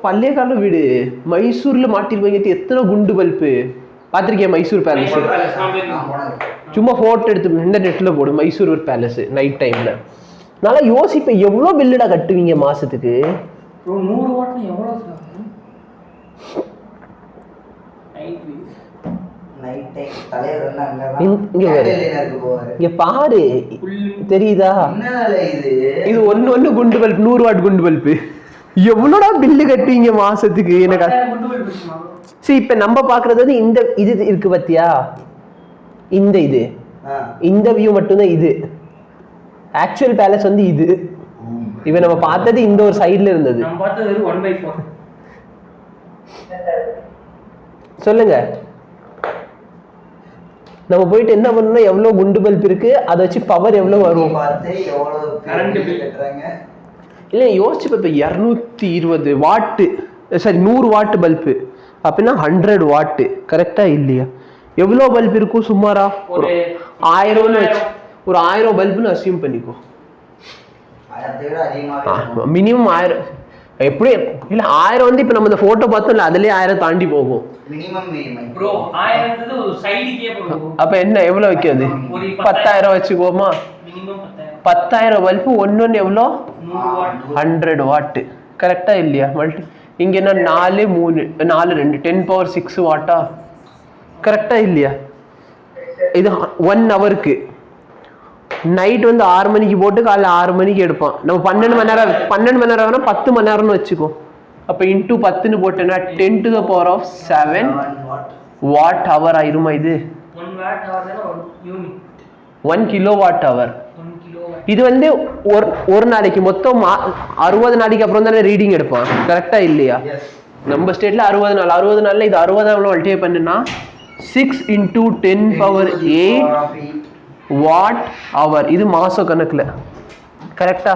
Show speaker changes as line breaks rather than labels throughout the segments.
பழைய கால வீடு மைசூர்ல மாட்டிருப்பாங்க. எத்தனை குண்டு பல்பு பார்த்திருக்கேன். மைசூர் பேலஸ் சும்மா போட்டோ எடுத்து இன்டர்நெட்ல போடு. மைசூர் ஒரு பேலஸ் நைட் டைம்ல. நல்லா யோசிப்பேன், எவ்வளோ பில்லுடா கட்டுவீங்க மாசத்துக்கு?
100 வாட் எவ்வளோ?
இங்க பாரு, தெரியுதா? இது ஒண்ணு குண்டு பல்ப், 100 வாட் குண்டு பல்பு. எவ்வளோடா பில்லு கட்டுவீங்க மாசத்துக்கு? எனக்கு சரி, இப்ப நம்ம பாக்குறது வந்து இந்த இது இருக்கு பாத்தியா, இந்த வியூ மட்டும்தான். இது ஆக்சுவல் பேலஸ் வந்து இது. இவ நம்ம பார்த்தது இந்த ஒரு சைடுல இருந்தது. சொல்லுங்க, நம்ம போயிட்டு என்ன பண்ணணும்? எவ்வளவு குண்டு பல்ப் இருக்கு, அதை வச்சு பவர் எவ்வளவு வரும் இல்ல யோசிச்சு. இப்ப 220 வாட்டு, சரி 100 வாட்டு பல்பு அப்படின்னா 100 வாட்டு கரெக்டா இல்லையா? எவ்வளவு பல்ப் இருக்கும் சுமாரா? ஒரு 1000 ஒரு 1000 பல்புன்னு அசியூம் பண்ணிக்கோ. மினிமம் 1000 எப்படி இல்ல 1000 வந்து இப்ப நம்ம இந்த போட்டோ பார்த்தோம் இல்ல, அதுலயே 1000 தாண்டி போகும். அப்ப என்ன எவ்வளவு வைக்கிறது? 10,000 வச்சுக்கோமா. 10,000 பல்பு ஒன்னு எவ்வளோ? 100 வாட்டு கரெக்டா இல்லையா? மல்டி இங்க என்ன 4 3 4 2 10⁶ வாட்டா கரெக்டா இல்லையா? இது 1 ஹவருக்கு. நைட் வந்து 6 மணிக்கு போட்டு காலைல 6 மணிக்கு எடுப்பான். நம்ம 12 மணி நேரம் 10 மணி நேரம்னு வச்சுக்கோ. அப்ப இன்டூ 10ன்னு போட்டேன்னா 10⁻7 வாட் ஹவர் ஆயிருமா? இது 1 கிலோவாட் ஹவர். இது வந்து ஒரு நாளைக்கு மொத்தம் 60 நாளைக்கு அப்புறம் தானே ரீடிங் எடுப்பான் கரெக்டா இல்லையா? நம்ம ஸ்டேட்ல 60 நாள். 60 நாள்ல இது 60 மல்டிப்ளை பண்ணுனா 6 × 10⁸ வாட் ஹவர். இது மாச கணக்குல கரெக்டா?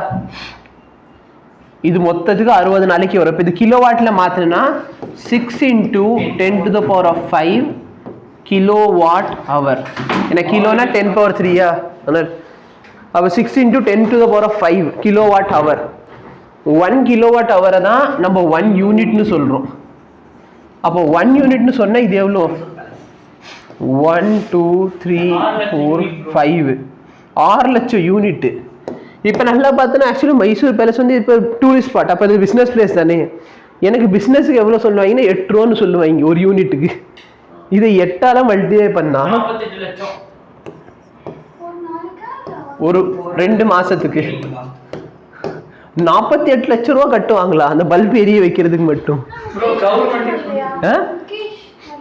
இது மொத்தத்துக்கு 60 நாளைக்கு வரும். இது கிலோ வாட்ல மாத்தினா 6 × 10⁵ கிலோ வாட் ஹவர். ஏன்னா கிலோனா 10⁻3 அப்ப 6 × 10⁵ கிலோ வாட் ஹவர். 1 கிலோவாட் ஹவரை தான் நம்ம 1 யூனிட்னு சொல்றோம். அப்போ 1 யூனிட்னு சொன்னா இது எவ்வளோ? 1 2 3 4 5 6 லட்சம் யூனிட். இப்போ நல்லா பார்த்தோன்னா ஆக்சுவலி மைசூர் பேலஸ் வந்து இப்போ டூரிஸ்ட் ஸ்பாட். அப்போ இது பிஸ்னஸ் பிளேஸ் தானே. எனக்கு பிஸ்னஸுக்கு எவ்வளோ சொல்லுவாங்கன்னா 8 ரூபான்னு சொல்லுவாங்க ஒரு யூனிட்டுக்கு. இதை 8ஆல மல்டிப்ளை பண்ணா ஒரு 2 மாசத்துக்கு 48 லட்சம் ரூபா கட்டுவாங்களா அந்த பல்ப் எரிய வைக்கிறதுக்கு மட்டும்?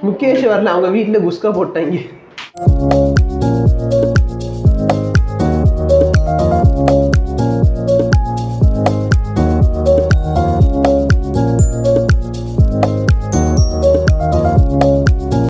முகேஷ் வரல, அவங்க வீட்டுல குஸ்கா போட்டாங்க.